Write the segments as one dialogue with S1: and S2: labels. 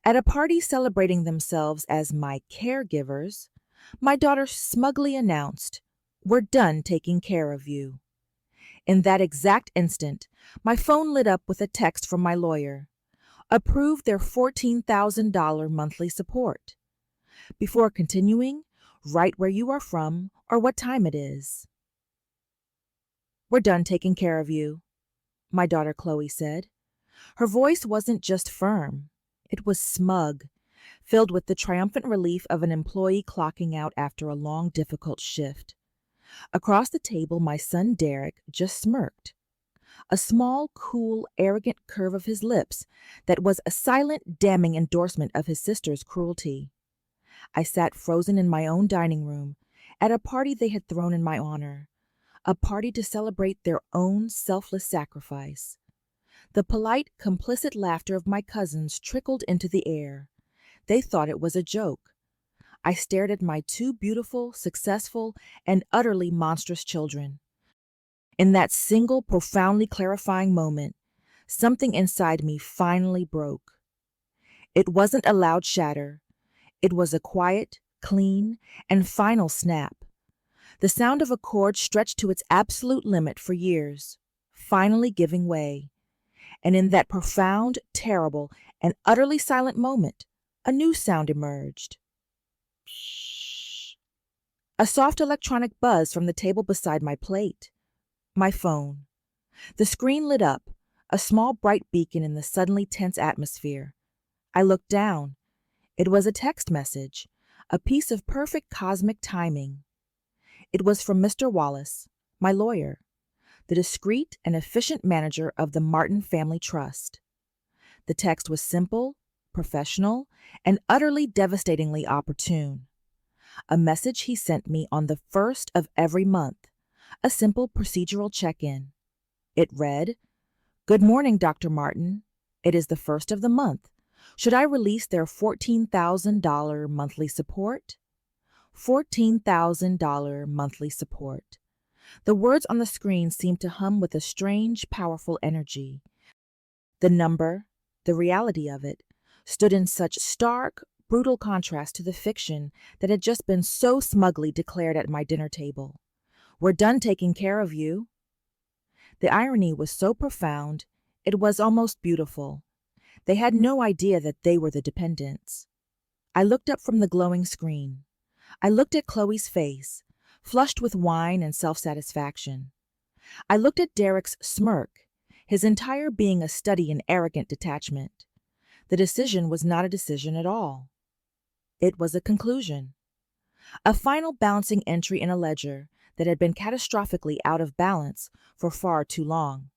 S1: At a party celebrating themselves as my caregivers, my daughter smugly announced, "We're done taking care of you." In that exact instant, my phone lit up with a text from my lawyer. Approve their $14,000 monthly support. Before continuing, write where you are from or what time it is. "We're done taking care of you," my daughter Chloe said. Her voice wasn't just firm, it was smug, filled with the triumphant relief of an employee clocking out after a long, difficult shift. Across the table, my son Derek just smirked, a small, cool, arrogant curve of his lips that was a silent, damning endorsement of his sister's cruelty. I sat frozen in my own dining room at a party they had thrown in my honor, a party to celebrate their own selfless sacrifice. The polite, complicit laughter of my cousins trickled into the air. They thought it was a joke. I stared at my two beautiful, successful, and utterly monstrous children. In that single, profoundly clarifying moment, something inside me finally broke. It wasn't a loud shatter. It was a quiet, clean, and final snap. The sound of a cord stretched to its absolute limit for years, finally giving way. And in that profound, terrible, and utterly silent moment, a new sound emerged. Shh. A soft electronic buzz from the table beside my plate. My phone. The screen lit up, a small bright beacon in the suddenly tense atmosphere. I looked down. It was a text message, a piece of perfect cosmic timing. It was from Mr. Wallace, my lawyer, the discreet and efficient manager of the Martin Family Trust. The text was simple, professional, and utterly devastatingly opportune. A message he sent me on the first of every month, a simple procedural check-in. It read, "Good morning, Dr. Martin. It is the first of the month. Should I release their $14,000 monthly support?" $14,000 monthly support. The words on the screen seemed to hum with a strange, powerful energy. The number, the reality of it, stood in such stark, brutal contrast to the fiction that had just been so smugly declared at my dinner table. "We're done taking care of you." The irony was so profound, it was almost beautiful. They had no idea that they were the dependents. I looked up from the glowing screen. I looked at Chloe's face, flushed with wine and self-satisfaction. I looked at Derek's smirk, his entire being a study in arrogant detachment. The decision was not a decision at all. It was a conclusion. A final balancing entry in a ledger that had been catastrophically out of balance for far too long.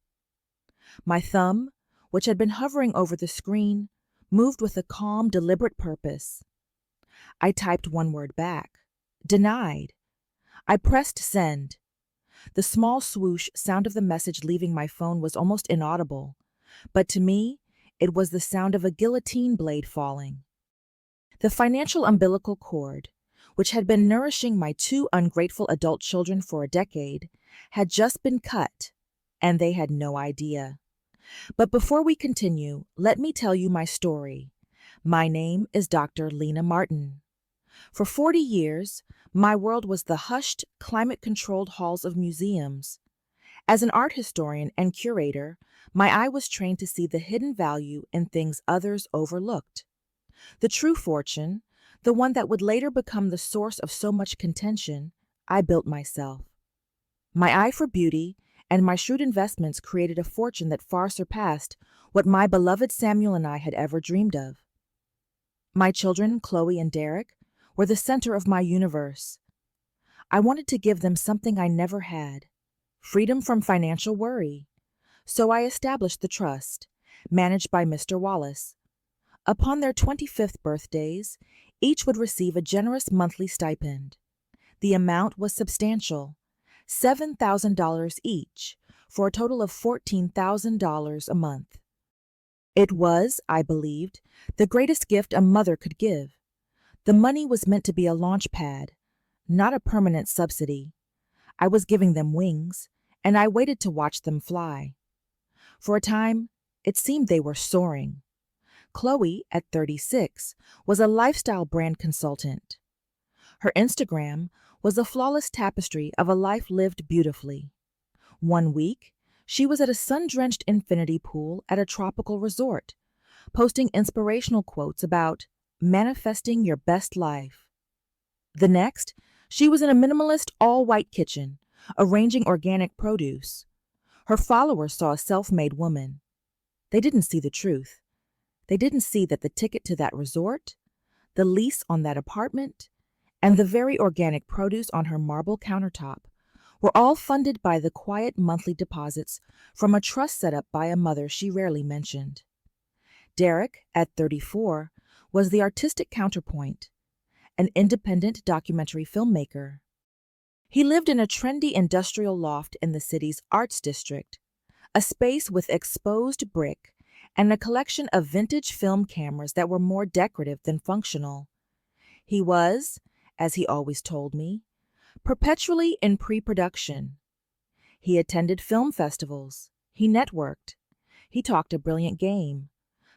S1: My thumb, which had been hovering over the screen, moved with a calm, deliberate purpose. I typed one word back. Denied. I pressed send. The small swoosh sound of the message leaving my phone was almost inaudible, but to me, it was the sound of a guillotine blade falling. The financial umbilical cord, which had been nourishing my two ungrateful adult children for a decade, had just been cut, and they had no idea. But before we continue, let me tell you my story. My name is Dr. Lena Martin. For 40 years, my world was the hushed, climate-controlled halls of museums. As an art historian and curator, my eye was trained to see the hidden value in things others overlooked. The true fortune, the one that would later become the source of so much contention, I built myself. My eye for beauty and my shrewd investments created a fortune that far surpassed what my beloved Samuel and I had ever dreamed of. My children, Chloe and Derek, were the center of my universe. I wanted to give them something I never had, freedom from financial worry. So I established the trust, managed by Mr. Wallace. Upon their 25th birthdays, each would receive a generous monthly stipend. The amount was substantial, $7,000 each, for a total of $14,000 a month. It was, I believed, the greatest gift a mother could give. The money was meant to be a launch pad, not a permanent subsidy. I was giving them wings, and I waited to watch them fly. For a time, it seemed they were soaring. Chloe, at 36, was a lifestyle brand consultant. Her Instagram was a flawless tapestry of a life lived beautifully. One week, she was at a sun-drenched infinity pool at a tropical resort, posting inspirational quotes about manifesting your best life. The next, she was in a minimalist all-white kitchen, arranging organic produce. Her followers saw a self-made woman. They didn't see the truth. They didn't see that the ticket to that resort, the lease on that apartment, and the very organic produce on her marble countertop were all funded by the quiet monthly deposits from a trust set up by a mother she rarely mentioned. Derek, at 34, was the artistic counterpoint, an independent documentary filmmaker. He lived in a trendy industrial loft in the city's arts district, a space with exposed brick and a collection of vintage film cameras that were more decorative than functional. He was, as he always told me, perpetually in pre-production. He attended film festivals, he networked, he talked a brilliant game,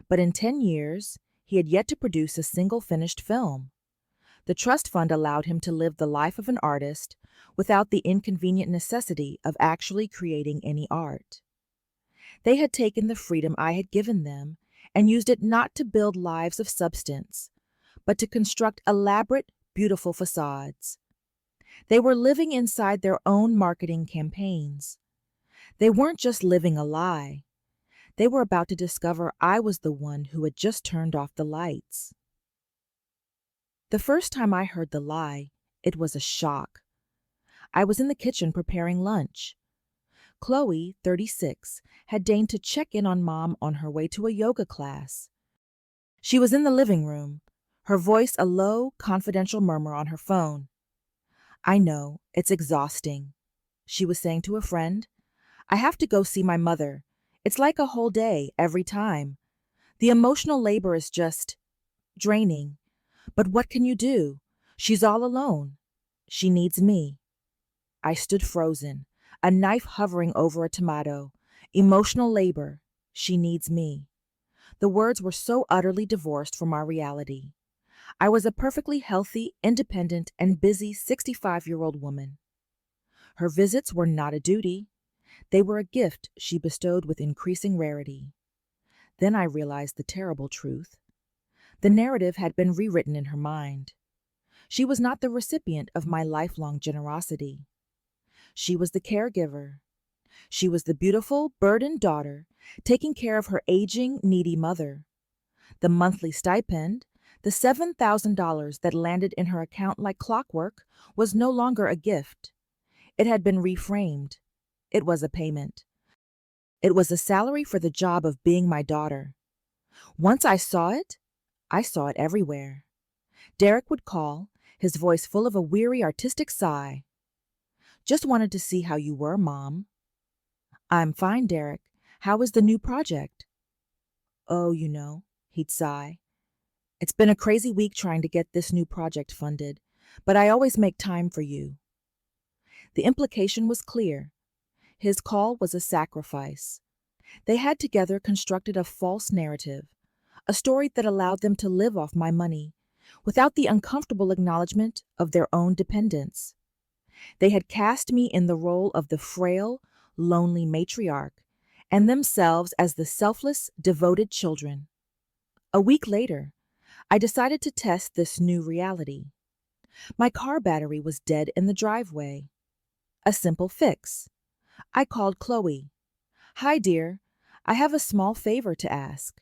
S1: but in 10 years, he had yet to produce a single finished film. The trust fund allowed him to live the life of an artist without the inconvenient necessity of actually creating any art. They had taken the freedom I had given them and used it not to build lives of substance, but to construct elaborate, beautiful facades. They were living inside their own marketing campaigns. They weren't just living a lie. They were about to discover I was the one who had just turned off the lights. The first time I heard the lie, it was a shock. I was in the kitchen preparing lunch. Chloe, 36, had deigned to check in on Mom on her way to a yoga class. She was in the living room, her voice a low, confidential murmur on her phone. "I know, it's exhausting," she was saying to a friend. "I have to go see my mother. It's like a whole day, every time. The emotional labor is just draining. But what can you do? She's all alone. She needs me." I stood frozen, a knife hovering over a tomato. Emotional labor. She needs me. The words were so utterly divorced from our reality. I was a perfectly healthy, independent, and busy 65-year-old woman. Her visits were not a duty. They were a gift she bestowed with increasing rarity. Then I realized the terrible truth. The narrative had been rewritten in her mind. She was not the recipient of my lifelong generosity. She was the caregiver. She was the beautiful, burdened daughter, taking care of her aging, needy mother. The monthly stipend, the $7,000 that landed in her account like clockwork, was no longer a gift. It had been reframed. It was a payment. It was a salary for the job of being my daughter. Once I saw it everywhere. Derek would call, his voice full of a weary, artistic sigh. "Just wanted to see how you were, Mom." "I'm fine, Derek. How is the new project?" "Oh, he'd sigh. "It's been a crazy week trying to get this new project funded, but I always make time for you." The implication was clear. His call was a sacrifice. They had together constructed a false narrative, a story that allowed them to live off my money, without the uncomfortable acknowledgement of their own dependence. They had cast me in the role of the frail, lonely matriarch, and themselves as the selfless, devoted children. A week later, I decided to test this new reality. My car battery was dead in the driveway. A simple fix. I called Chloe. "Hi, dear. I have a small favor to ask."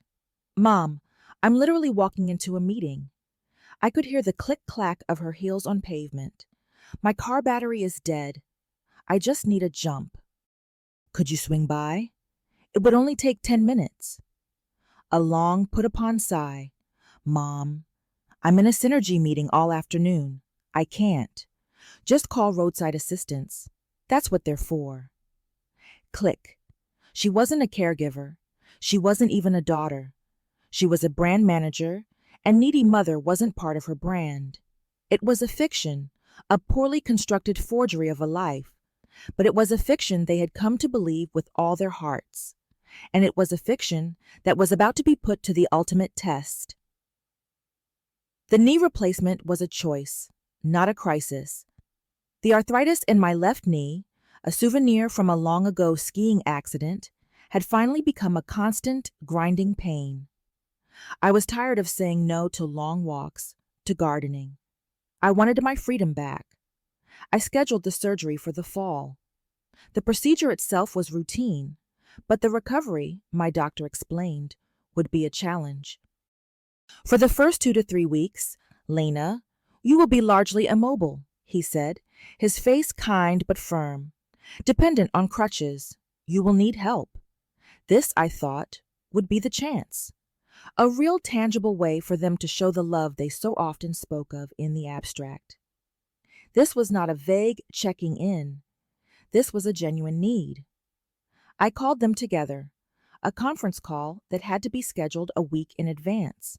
S1: "Mom, I'm literally walking into a meeting." I could hear the click-clack of her heels on pavement. "My car battery is dead. I just need a jump. Could you swing by? It would only take 10 minutes. A long put-upon sigh. "Mom, I'm in a synergy meeting all afternoon. I can't. Just call roadside assistance. That's what they're for." Click. She wasn't a caregiver. She wasn't even a daughter. She was a brand manager, and needy mother wasn't part of her brand. It was a fiction, a poorly constructed forgery of a life, but it was a fiction they had come to believe with all their hearts. and it was a fiction that was about to be put to the ultimate test. The knee replacement was a choice, not a crisis. The arthritis in my left knee, a souvenir from a long ago skiing accident, had finally become a constant, grinding pain. I was tired of saying no to long walks, to gardening. I wanted my freedom back. I scheduled the surgery for the fall. The procedure itself was routine, but the recovery, my doctor explained, would be a challenge. For the first 2 to 3 weeks, Lena, you will be largely immobile, he said, his face kind but firm. Dependent on crutches, you will need help. This, I thought, would be the chance. A real tangible way for them to show the love they so often spoke of in the abstract. This was not a vague checking in. This was a genuine need. I called them together, a conference call that had to be scheduled a week in advance.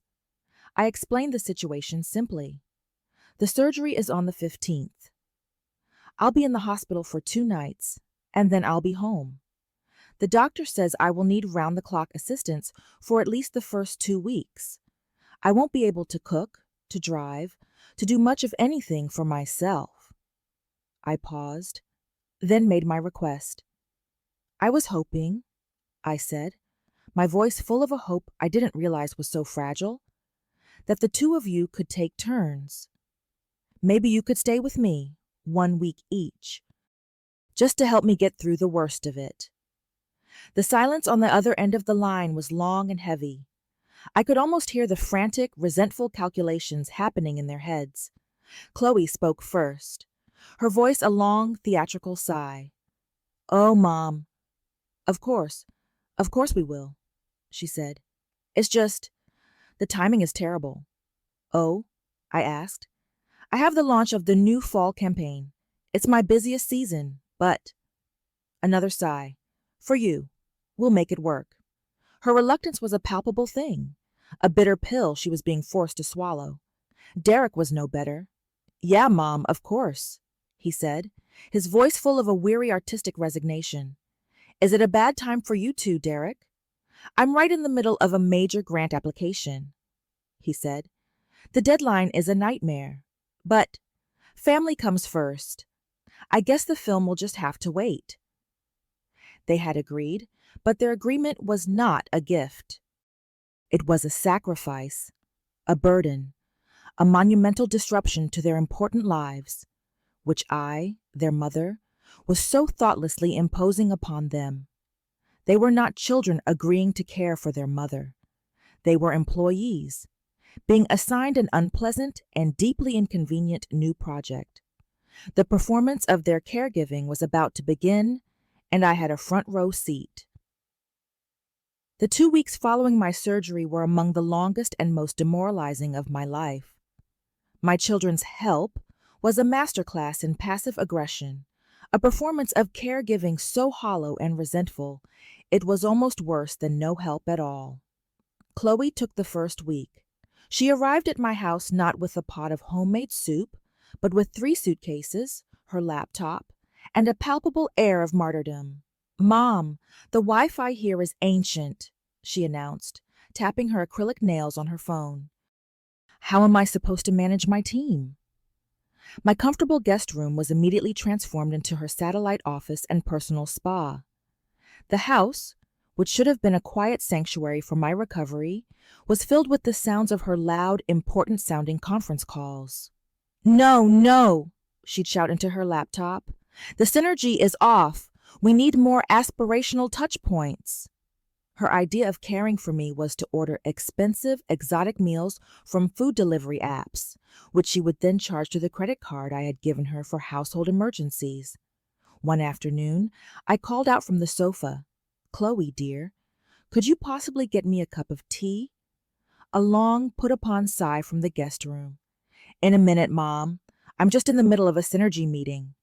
S1: I explained the situation simply. The surgery is on the 15th. I'll be in the hospital for 2 nights, and then I'll be home. The doctor says I will need round-the-clock assistance for at least the first 2 weeks. I won't be able to cook, to drive, to do much of anything for myself. I paused, then made my request. I was hoping, I said, my voice full of a hope I didn't realize was so fragile, that the 2 of you could take turns. Maybe you could stay with me, 1 week each, just to help me get through the worst of it. The silence on the other end of the line was long and heavy. I could almost hear the frantic, resentful calculations happening in their heads. Chloe spoke first, her voice a long, theatrical sigh. "Oh, Mom. Of course we will," she said. "It's just, the timing is terrible." "Oh?" I asked. "I have the launch of the new fall campaign. It's my busiest season, but—" Another sigh. "For you. We'll make it work." Her reluctance was a palpable thing, a bitter pill she was being forced to swallow. Derek was no better. "Yeah, Mom, of course," he said, his voice full of a weary artistic resignation. "Is it a bad time for you two, Derek?" "I'm right in the middle of a major grant application," he said. "The deadline is a nightmare, but family comes first. I guess the film will just have to wait." They had agreed, but their agreement was not a gift. It was a sacrifice, a burden, a monumental disruption to their important lives, which I, their mother, was so thoughtlessly imposing upon them. They were not children agreeing to care for their mother. They were employees, being assigned an unpleasant and deeply inconvenient new project. The performance of their caregiving was about to begin, and I had a front row seat. The 2 weeks following my surgery were among the longest and most demoralizing of my life. My children's help was a masterclass in passive aggression, a performance of caregiving so hollow and resentful, it was almost worse than no help at all. Chloe took the first week. She arrived at my house not with a pot of homemade soup, but with 3 suitcases, her laptop, and a palpable air of martyrdom. "Mom, the Wi-Fi here is ancient," she announced, tapping her acrylic nails on her phone. "How am I supposed to manage my team?" My comfortable guest room was immediately transformed into her satellite office and personal spa. The house, which should have been a quiet sanctuary for my recovery, was filled with the sounds of her loud, important-sounding conference calls. No, she'd shout into her laptop. "The synergy is off. We need more aspirational touch points." Her idea of caring for me was to order expensive, exotic meals from food delivery apps, which she would then charge to the credit card I had given her for household emergencies. One afternoon, I called out from the sofa, "Chloe, dear, could you possibly get me a cup of tea?" A long, put-upon sigh from the guest room. "In a minute, Mom. I'm just in the middle of a synergy meeting."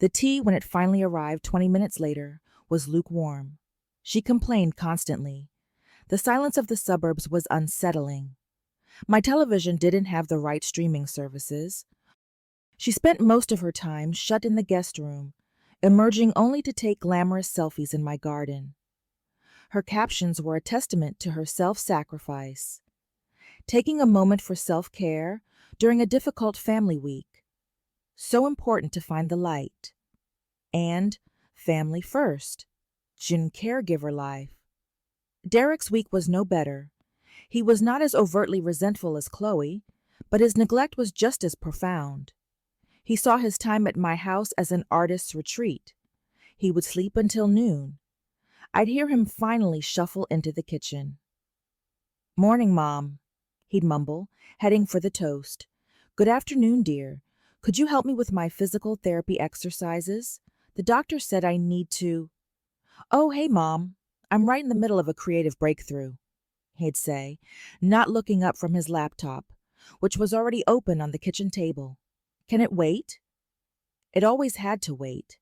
S1: The tea, when it finally arrived 20 minutes later, was lukewarm. She complained constantly. The silence of the suburbs was unsettling. My television didn't have the right streaming services. She spent most of her time shut in the guest room, emerging only to take glamorous selfies in my garden. Her captions were a testament to her self-sacrifice. Taking a moment for self-care during a difficult family week. So important to find the light. And family first. June caregiver life. Derek's week was no better. He was not as overtly resentful as Chloe, but his neglect was just as profound. He saw his time at my house as an artist's retreat. He would sleep until noon. I'd hear him finally shuffle into the kitchen. "Morning, Mom," he'd mumble, heading for the toast. "Good afternoon, dear. Could you help me with my physical therapy exercises? The doctor said I need to—" "Oh, hey, Mom. I'm right in the middle of a creative breakthrough," he'd say, not looking up from his laptop, which was already open on the kitchen table. "Can it wait?" It always had to wait.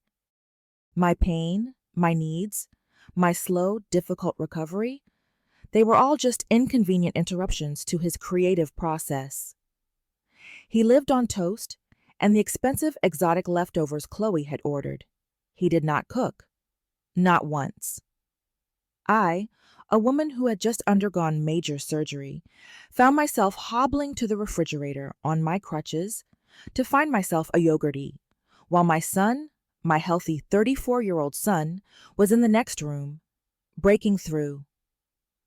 S1: My pain, my needs, my slow, difficult recovery, they were all just inconvenient interruptions to his creative process. He lived on toast and the expensive exotic leftovers Chloe had ordered. He did not cook. Not once. I, a woman who had just undergone major surgery, found myself hobbling to the refrigerator on my crutches to find myself a yogurty, while my son, my healthy 34-year-old son, was in the next room, breaking through.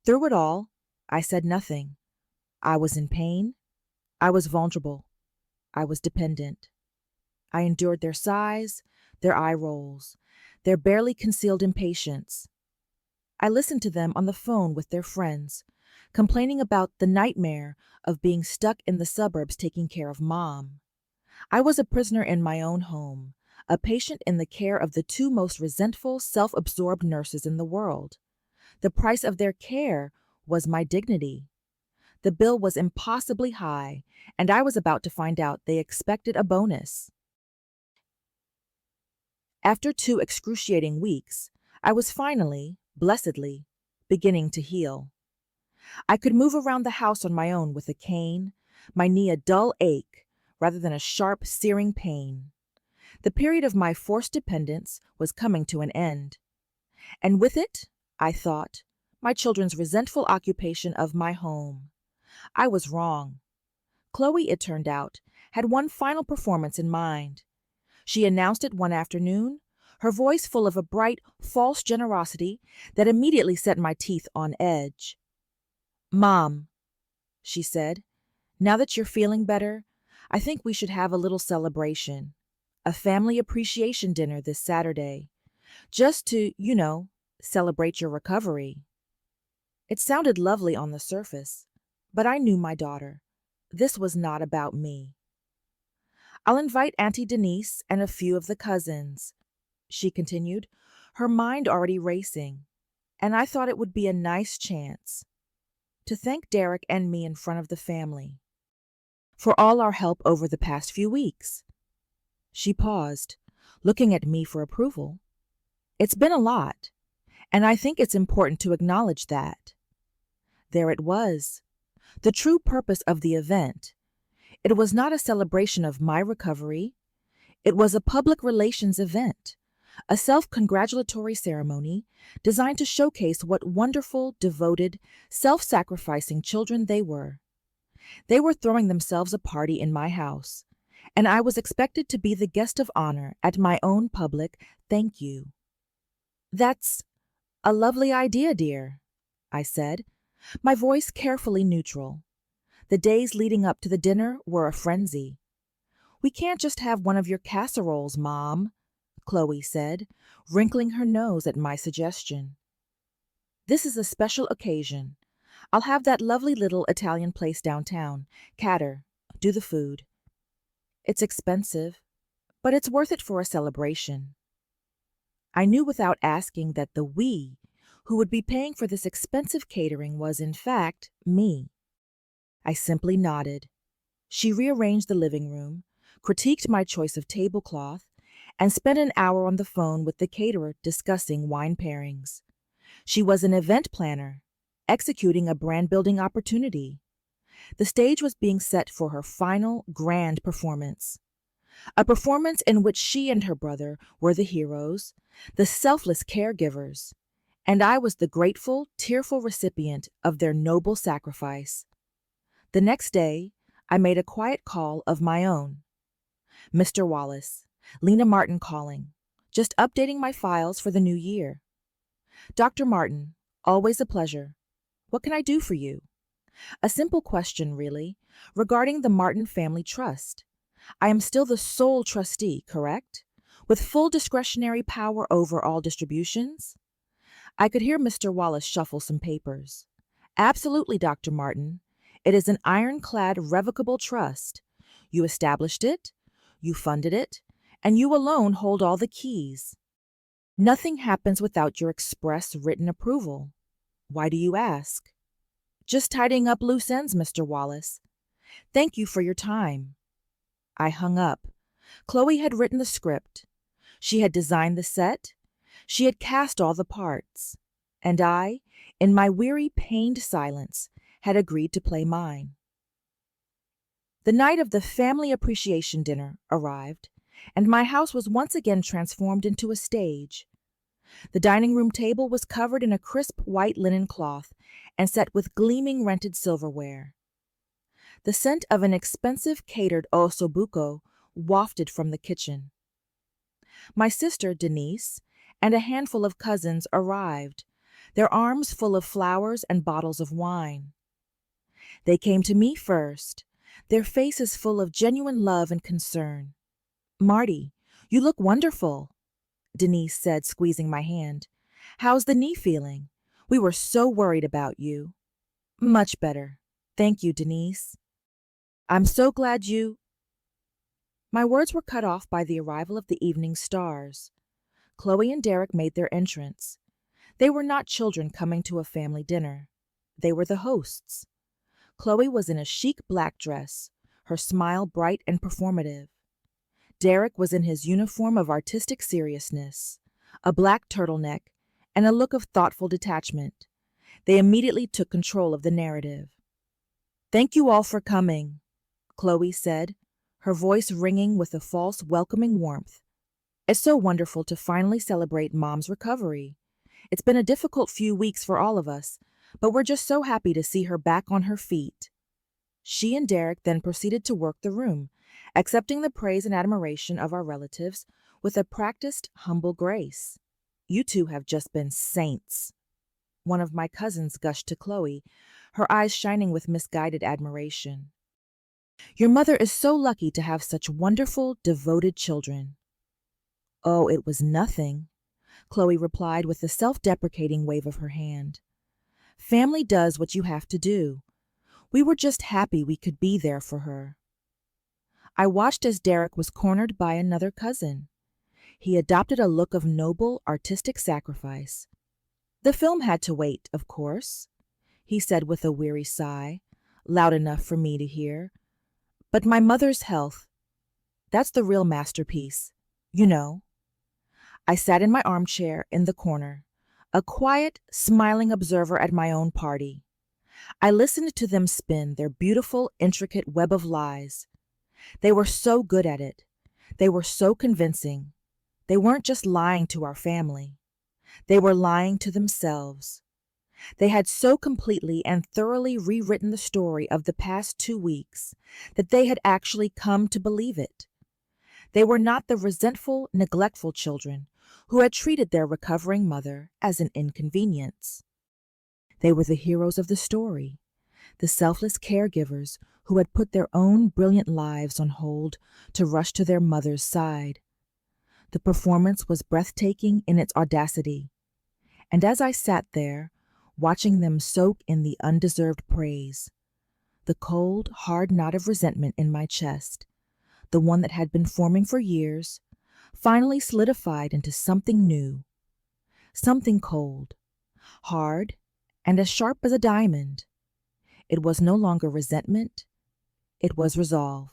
S1: Through it all, I said nothing. I was in pain. I was vulnerable. I was dependent. I endured their sighs, their eye rolls, their barely concealed impatience. I listened to them on the phone with their friends, complaining about the nightmare of being stuck in the suburbs taking care of Mom. I was a prisoner in my own home, a patient in the care of the two most resentful, self-absorbed nurses in the world. The price of their care was my dignity. The bill was impossibly high, and I was about to find out they expected a bonus. After 2 excruciating weeks, I was finally, blessedly, beginning to heal. I could move around the house on my own with a cane, my knee a dull ache rather than a sharp, searing pain. The period of my forced dependence was coming to an end. And with it, I thought, my children's resentful occupation of my home. I was wrong. Chloe, it turned out, had one final performance in mind. She announced it one afternoon, her voice full of a bright, false generosity that immediately set my teeth on edge. "Mom," she said, "now that you're feeling better, I think we should have a little celebration. A family appreciation dinner this Saturday. Just to, celebrate your recovery." It sounded lovely on the surface, but I knew my daughter. This was not about me. "I'll invite Auntie Denise and a few of the cousins," she continued, her mind already racing, "and I thought it would be a nice chance to thank Derek and me in front of the family for all our help over the past few weeks." She paused, looking at me for approval. "It's been a lot, and I think it's important to acknowledge that." There it was, the true purpose of the event. It was not a celebration of my recovery. It was a public relations event, a self-congratulatory ceremony designed to showcase what wonderful, devoted, self-sacrificing children they were. They were throwing themselves a party in my house, and I was expected to be the guest of honor at my own public thank you. "That's a lovely idea, dear," I said, my voice carefully neutral. The days leading up to the dinner were a frenzy. "We can't just have one of your casseroles, Mom," Chloe said, wrinkling her nose at my suggestion. "This is a special occasion. I'll have that lovely little Italian place downtown, Cater, do the food. It's expensive, but it's worth it for a celebration." I knew without asking that the we who would be paying for this expensive catering was, in fact, me. I simply nodded. She rearranged the living room, critiqued my choice of tablecloth, and spent an hour on the phone with the caterer discussing wine pairings. She was an event planner, executing a brand-building opportunity. The stage was being set for her final, grand performance. A performance in which she and her brother were the heroes, the selfless caregivers, and I was the grateful, tearful recipient of their noble sacrifice. The next day, I made a quiet call of my own. Mr. Wallace, Lena Martin calling, just updating my files for the new year. Dr. Martin, always a pleasure. What can I do for you? A simple question, really, regarding the Martin Family Trust. I am still the sole trustee, correct? With full discretionary power over all distributions? I could hear Mr. Wallace shuffle some papers. Absolutely, Dr. Martin. It is an ironclad revocable trust. You established it, you funded it, and you alone hold all the keys. Nothing happens without your express written approval. Why do you ask? Just tidying up loose ends, Mr. Wallace. Thank you for your time. I hung up. Chloe had written the script. She had designed the set. She had cast all the parts. And I, in my weary, pained silence, had agreed to play mine. The night of the family appreciation dinner arrived, and my house was once again transformed into a stage. The dining room table was covered in a crisp white linen cloth and set with gleaming rented silverware. The scent of an expensive catered osobuco wafted from the kitchen. My sister, Denise, and a handful of cousins arrived, their arms full of flowers and bottles of wine. They came to me first, their faces full of genuine love and concern. "Marty, you look wonderful," Denise said, squeezing my hand. "How's the knee feeling? We were so worried about you." "Much better. Thank you, Denise. I'm so glad you—" My words were cut off by the arrival of the evening stars. Chloe and Derek made their entrance. They were not children coming to a family dinner. They were the hosts. Chloe was in a chic black dress, her smile bright and performative. Derek was in his uniform of artistic seriousness, a black turtleneck, and a look of thoughtful detachment. They immediately took control of the narrative. "Thank you all for coming," Chloe said, her voice ringing with a false, welcoming warmth. "It's so wonderful to finally celebrate Mom's recovery. It's been a difficult few weeks for all of us, but we're just so happy to see her back on her feet." She and Derek then proceeded to work the room, accepting the praise and admiration of our relatives with a practiced, humble grace. "You two have just been saints," one of my cousins gushed to Chloe, her eyes shining with misguided admiration. "Your mother is so lucky to have such wonderful, devoted children." "Oh, it was nothing," Chloe replied with a self-deprecating wave of her hand. "Family does what you have to do. We were just happy we could be there for her." I watched as Derek was cornered by another cousin. He adopted a look of noble, artistic sacrifice. "The film had to wait, of course," he said with a weary sigh, loud enough for me to hear. "But my mother's health, that's the real masterpiece, you know." I sat in my armchair in the corner, a quiet, smiling observer at my own party. I listened to them spin their beautiful, intricate web of lies. They were so good at it. They were so convincing. They weren't just lying to our family. They were lying to themselves. They had so completely and thoroughly rewritten the story of the past 2 weeks that they had actually come to believe it. They were not the resentful, neglectful children who had treated their recovering mother as an inconvenience. They were the heroes of the story, the selfless caregivers who had put their own brilliant lives on hold to rush to their mother's side. The performance was breathtaking in its audacity, and as I sat there, watching them soak in the undeserved praise, the cold, hard knot of resentment in my chest, the one that had been forming for years, finally solidified into something new, something cold, hard, and as sharp as a diamond. It was no longer resentment, it was resolve.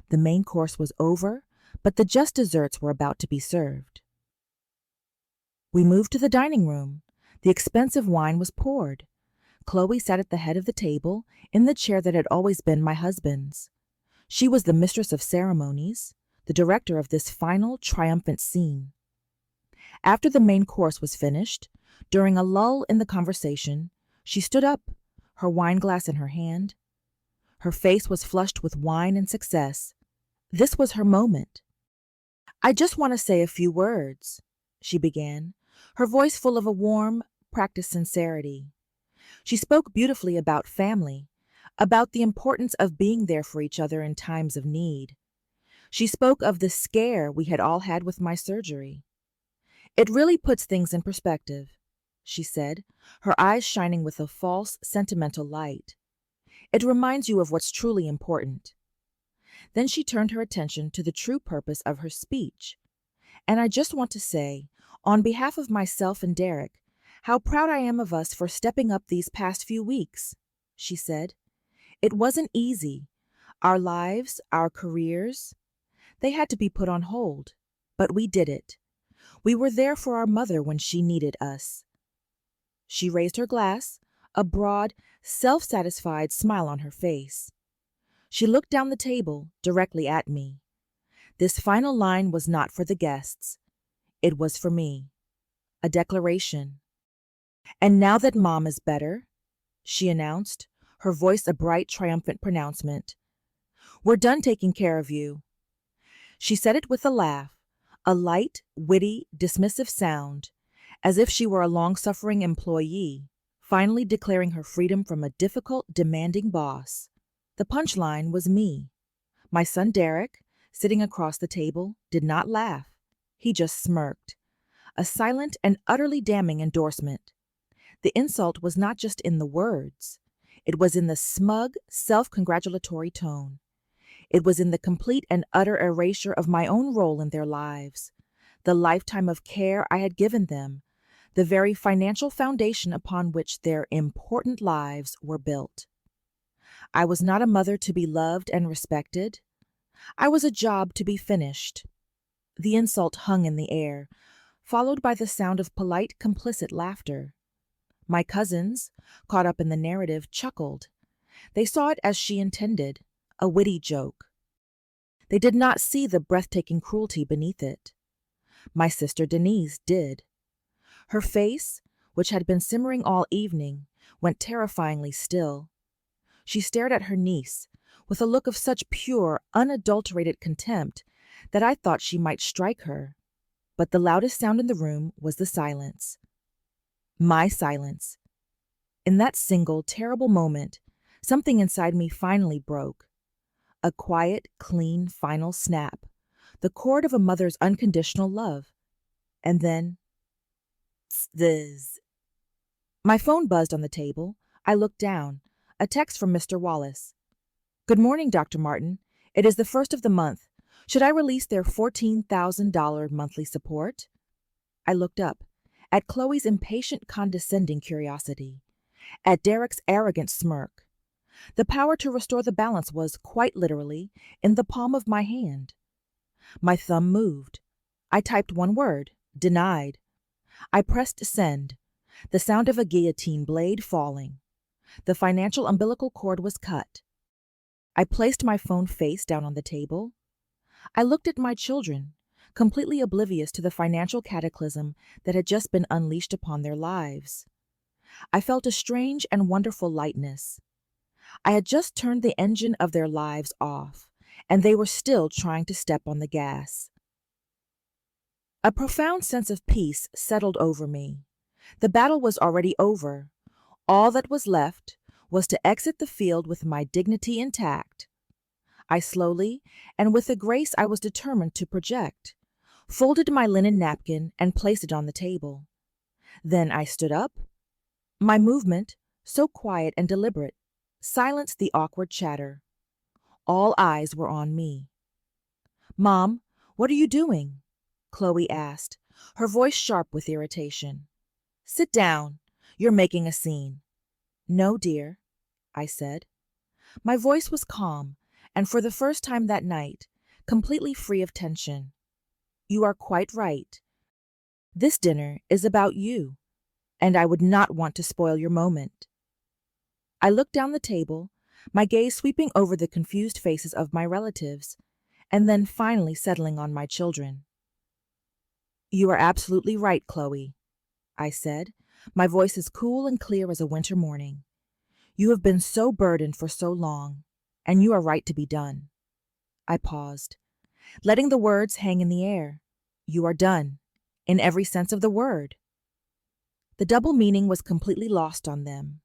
S1: The main course was over, but the just desserts were about to be served. We moved to the dining room. The expensive wine was poured. Chloe sat at the head of the table, in the chair that had always been my husband's. She was the mistress of ceremonies, the director of this final, triumphant scene. After the main course was finished, during a lull in the conversation, she stood up, her wine glass in her hand. Her face was flushed with wine and success. This was her moment. "I just want to say a few words," she began, her voice full of a warm, practiced sincerity. She spoke beautifully about family, about the importance of being there for each other in times of need. She spoke of the scare we had all had with my surgery. "It really puts things in perspective," she said, her eyes shining with a false, sentimental light. "It reminds you of what's truly important." Then she turned her attention to the true purpose of her speech. "And I just want to say, on behalf of myself and Derek, how proud I am of us for stepping up these past few weeks," she said. "It wasn't easy. Our lives, our careers, they had to be put on hold. But we did it. We were there for our mother when she needed us." She raised her glass, a broad, self-satisfied smile on her face. She looked down the table, directly at me. This final line was not for the guests. It was for me. A declaration. "And now that Mom is better," she announced, her voice a bright, triumphant pronouncement, "we're done taking care of you." She said it with a laugh, a light, witty, dismissive sound, as if she were a long-suffering employee, finally declaring her freedom from a difficult, demanding boss. The punchline was me. My son Derek, sitting across the table, did not laugh. He just smirked. A silent and utterly damning endorsement. The insult was not just in the words. It was in the smug, self-congratulatory tone. It was in the complete and utter erasure of my own role in their lives, the lifetime of care I had given them, the very financial foundation upon which their important lives were built. I was not a mother to be loved and respected. I was a job to be finished. The insult hung in the air, followed by the sound of polite, complicit laughter. My cousins, caught up in the narrative, chuckled. They saw it as she intended, a witty joke. They did not see the breathtaking cruelty beneath it. My sister Denise did. Her face, which had been simmering all evening, went terrifyingly still. She stared at her niece with a look of such pure, unadulterated contempt that I thought she might strike her. But the loudest sound in the room was the silence. My silence. In that single, terrible moment, something inside me finally broke. A quiet, clean, final snap. The chord of a mother's unconditional love. And then, "Zzz." My phone buzzed on the table. I looked down. A text from Mr. Wallace. "Good morning, Dr. Martin. It is the 1st of the month. Should I release their $14,000 monthly support?" I looked up, at Chloe's impatient, condescending curiosity, at Derek's arrogant smirk. The power to restore the balance was, quite literally, in the palm of my hand. My thumb moved. I typed one word, denied. I pressed send. The sound of a guillotine blade falling. The financial umbilical cord was cut. I placed my phone face down on the table. I looked at my children, completely oblivious to the financial cataclysm that had just been unleashed upon their lives. I felt a strange and wonderful lightness. I had just turned the engine of their lives off, and they were still trying to step on the gas. A profound sense of peace settled over me. The battle was already over. All that was left was to exit the field with my dignity intact. I slowly, and with a grace I was determined to project, folded my linen napkin and placed it on the table. Then I stood up. My movement, so quiet and deliberate, silenced the awkward chatter. All eyes were on me. "Mom, what are you doing?" Chloe asked, her voice sharp with irritation. "Sit down. You're making a scene." "No, dear," I said. My voice was calm, and for the first time that night, completely free of tension. "You are quite right. This dinner is about you, and I would not want to spoil your moment." I looked down the table, my gaze sweeping over the confused faces of my relatives, and then finally settling on my children. You are absolutely right, Chloe, I said, my voice as cool and clear as a winter morning. You have been so burdened for so long, and you are right to be done. I paused, letting the words hang in the air. You are done, in every sense of the word. The double meaning was completely lost on them.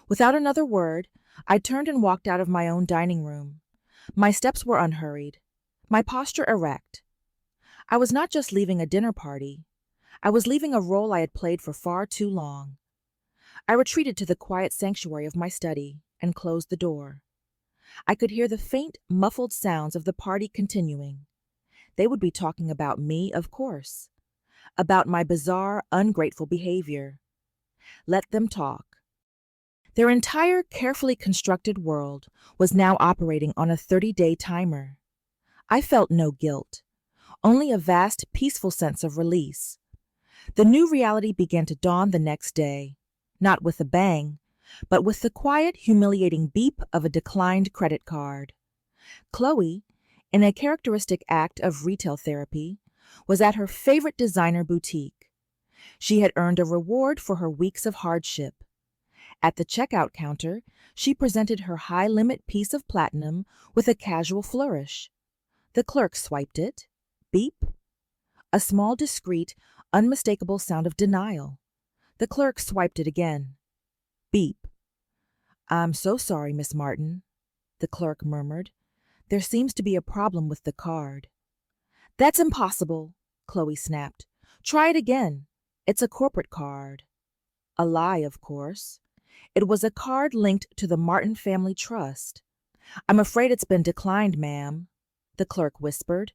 S1: Without another word, I turned and walked out of my own dining room. My steps were unhurried, my posture erect. I was not just leaving a dinner party. I was leaving a role I had played for far too long. I retreated to the quiet sanctuary of my study and closed the door. I could hear the faint, muffled sounds of the party continuing. They would be talking about me, of course, about my bizarre, ungrateful behavior. Let them talk. Their entire carefully constructed world was now operating on a 30-day timer. I felt no guilt, only a vast, peaceful sense of release. The new reality began to dawn the next day, not with a bang, but with the quiet, humiliating beep of a declined credit card. Chloe, in a characteristic act of retail therapy, was at her favorite designer boutique. She had earned a reward for her weeks of hardship. At the checkout counter, she presented her high-limit piece of platinum with a casual flourish. The clerk swiped it. Beep. A small, discreet, unmistakable sound of denial. The clerk swiped it again. Beep. I'm so sorry, Miss Martin, the clerk murmured. There seems to be a problem with the card. That's impossible, Chloe snapped. Try it again. It's a corporate card. A lie, of course. It was a card linked to the Martin Family Trust. I'm afraid it's been declined, ma'am, the clerk whispered.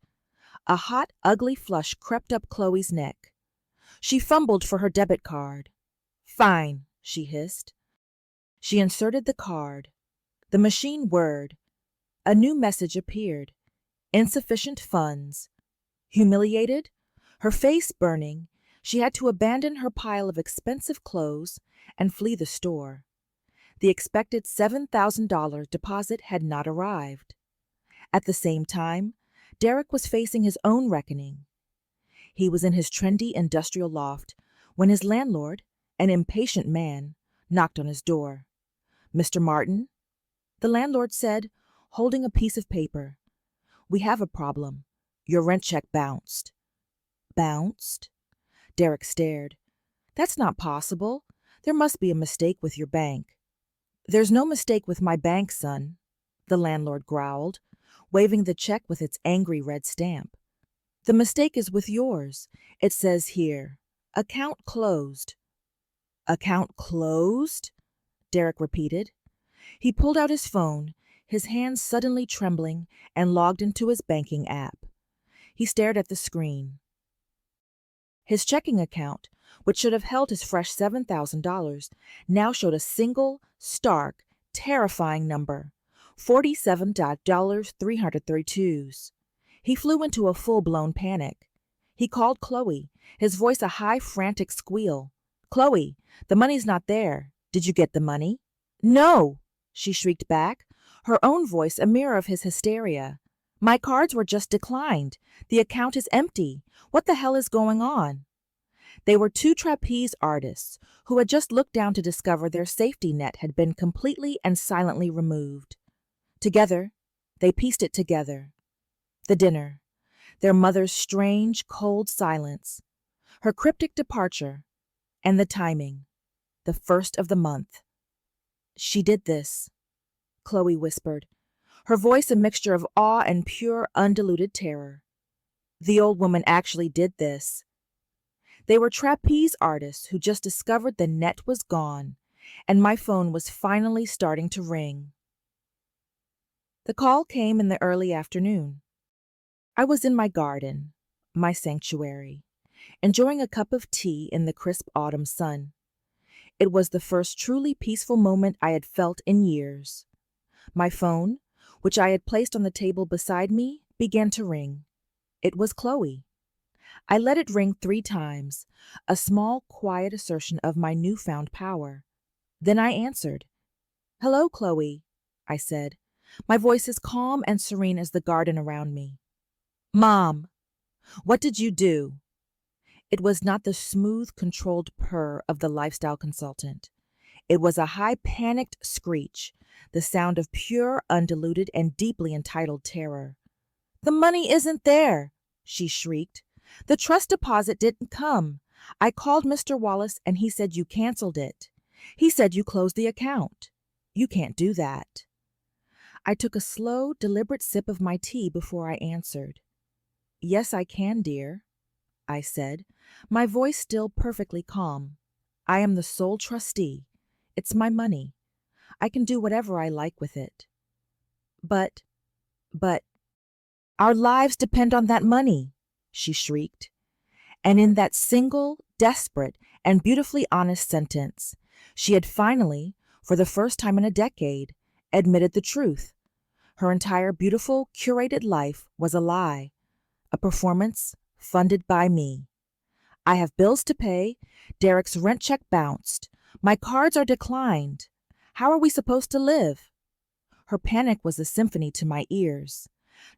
S1: A hot, ugly flush crept up Chloe's neck. She fumbled for her debit card. Fine, she hissed. She inserted the card. The machine whirred. A new message appeared. Insufficient funds. Humiliated, her face burning, she had to abandon her pile of expensive clothes and flee the store. The expected $7,000 deposit had not arrived. At the same time, Derek was facing his own reckoning. He was in his trendy industrial loft when his landlord, an impatient man, knocked on his door. Mr. Martin? The landlord said, holding a piece of paper. We have a problem. Your rent check bounced. Bounced? Derek stared. That's not possible. There must be a mistake with your bank. There's no mistake with my bank, son, the landlord growled, waving the check with its angry red stamp. The mistake is with yours. It says here, account closed. Account closed? Derek repeated. He pulled out his phone, his hands suddenly trembling, and logged into his banking app. He stared at the screen. His checking account, which should have held his fresh $7,000, now showed a single, stark, terrifying number, $47,332. He flew into a full-blown panic. He called Chloe, his voice a high, frantic squeal. Chloe, the money's not there. Did you get the money? No, she shrieked back, her own voice a mirror of his hysteria. My cards were just declined. The account is empty. What the hell is going on? They were two trapeze artists who had just looked down to discover their safety net had been completely and silently removed. Together, they pieced it together. The dinner, their mother's strange, cold silence, her cryptic departure, and the timing, the first of the month. She did this, Chloe whispered, her voice a mixture of awe and pure, undiluted terror. The old woman actually did this. They were trapeze artists who just discovered the net was gone, and my phone was finally starting to ring. The call came in the early afternoon. I was in my garden, my sanctuary, enjoying a cup of tea in the crisp autumn sun. It was the first truly peaceful moment I had felt in years. My phone, which I had placed on the table beside me, began to ring. It was Chloe. I let it ring 3 times, a small, quiet assertion of my newfound power. Then I answered. Hello, Chloe, I said, my voice as calm and serene as the garden around me. Mom, what did you do? It was not the smooth, controlled purr of the lifestyle consultant. It was a high, panicked screech, the sound of pure, undiluted, and deeply entitled terror. "The money isn't there!" she shrieked. "The trust deposit didn't come. I called Mr. Wallace and he said you canceled it. He said you closed the account. You can't do that." I took a slow, deliberate sip of my tea before I answered. "Yes, I can, dear," I said, my voice still perfectly calm. "I am the sole trustee. It's my money. I can do whatever I like with it." But, our lives depend on that money," she shrieked. And in that single, desperate, and beautifully honest sentence, she had finally, for the first time in a decade, admitted the truth. Her entire beautiful, curated life was a lie, a performance funded by me. I have bills to pay, Derek's rent check bounced, my cards are declined. How are we supposed to live? Her panic was a symphony to my ears,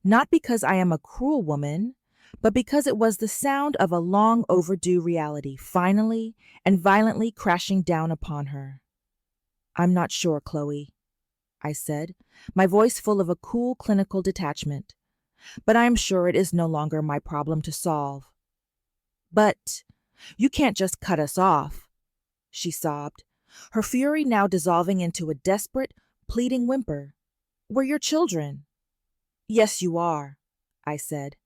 S1: not because I am a cruel woman, but because it was the sound of a long overdue reality finally and violently crashing down upon her. "I'm not sure, Chloe," I said, my voice full of a cool clinical detachment, "but I am sure it is no longer my problem to solve." "But you can't just cut us off," she sobbed, her fury now dissolving into a desperate, pleading whimper. "We're your children." "Yes, you are," I said,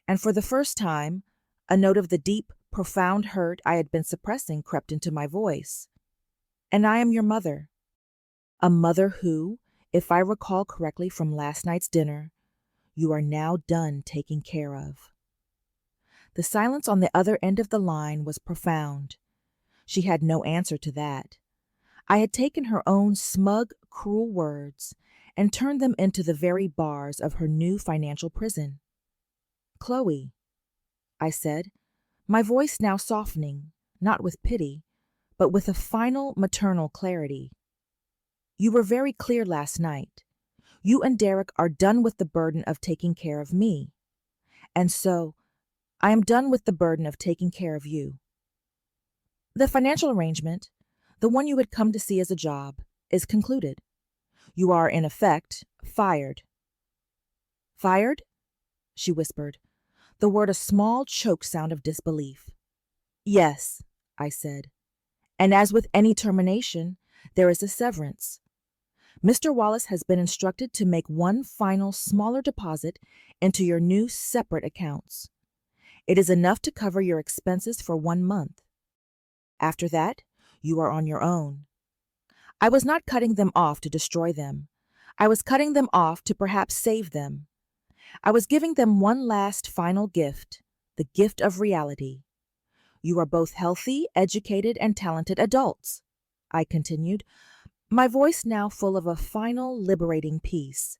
S1: and for the first time, a note of the deep, profound hurt I had been suppressing crept into my voice. "And I am your mother. A mother who, if I recall correctly from last night's dinner, you are now done taking care of." The silence on the other end of the line was profound. She had no answer to that. I had taken her own smug, cruel words and turned them into the very bars of her new financial prison. "Chloe," I said, my voice now softening, not with pity, but with a final maternal clarity. "You were very clear last night. You and Derek are done with the burden of taking care of me. And so, I am done with the burden of taking care of you. The financial arrangement, the one you had come to see as a job, is concluded. You are, in effect, fired." "Fired?" she whispered, the word a small choked sound of disbelief. "Yes," I said, "and as with any termination, there is a severance. Mr. Wallace has been instructed to make one final smaller deposit into your new separate accounts. It is enough to cover your expenses for 1 month. After that, you are on your own. I was not cutting them off to destroy them. I was cutting them off to perhaps save them. I was giving them one last final gift, the gift of reality. You are both healthy, educated, and talented adults," I continued, my voice now full of a final, liberating peace.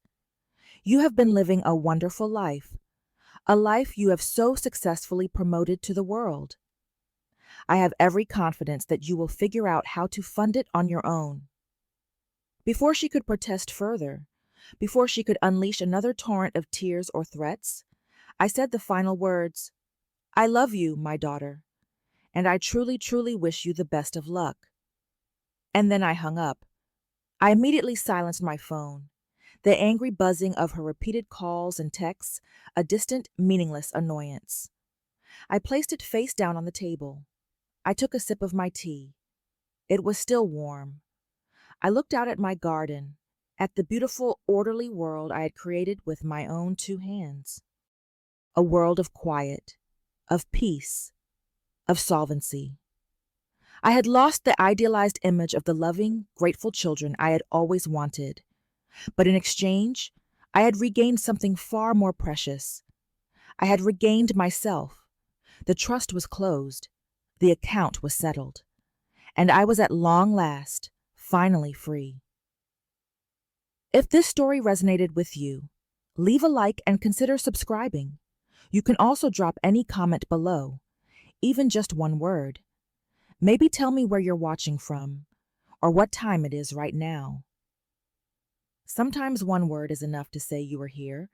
S1: "You have been living a wonderful life, a life you have so successfully promoted to the world. I have every confidence that you will figure out how to fund it on your own." Before she could protest further, before she could unleash another torrent of tears or threats, I said the final words, "I love you, my daughter, and I truly, truly wish you the best of luck." And then I hung up. I immediately silenced my phone, the angry buzzing of her repeated calls and texts a distant, meaningless annoyance. I placed it face down on the table. I took a sip of my tea. It was still warm. I looked out at my garden, at the beautiful, orderly world I had created with my own 2 hands. A world of quiet, of peace, of solvency. I had lost the idealized image of the loving, grateful children I had always wanted, but in exchange, I had regained something far more precious. I had regained myself. The trust was closed. The account was settled. And I was at long last, finally free. If this story resonated with you, leave a like and consider subscribing. You can also drop any comment below, even just one word. Maybe tell me where you're watching from, or what time it is right now. Sometimes one word is enough to say you are here,